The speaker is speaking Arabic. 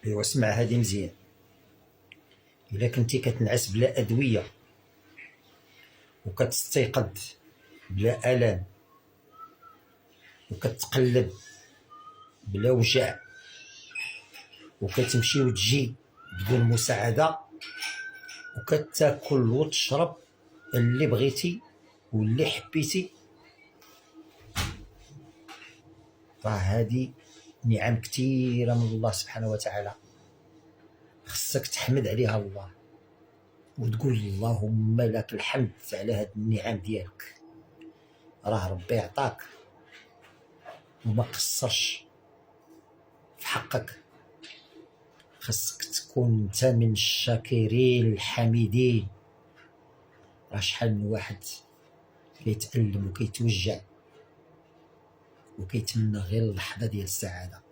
ايوا اسمع هادي مزيان. الا كنتي كتنعس بلا ادويه وكتستيقظ بلا الام وكتقلب بلا وجع وكتمشي وتجي بدون مساعده وكتاكل وتشرب اللي بغيتي واللي حبيتي، راه هادي نعم كثيره من الله سبحانه وتعالى، خصك تحمد عليها الله وتقول اللهم لك الحمد على هاد النعم ديالك. راه ربي عطاك وما قصرش في حقك، خصك تكون انت من الشاكرين الحامدين. راه شحال من واحد كيتألم وكيتوجع وكيتمنى غير اللحظه ديال السعاده،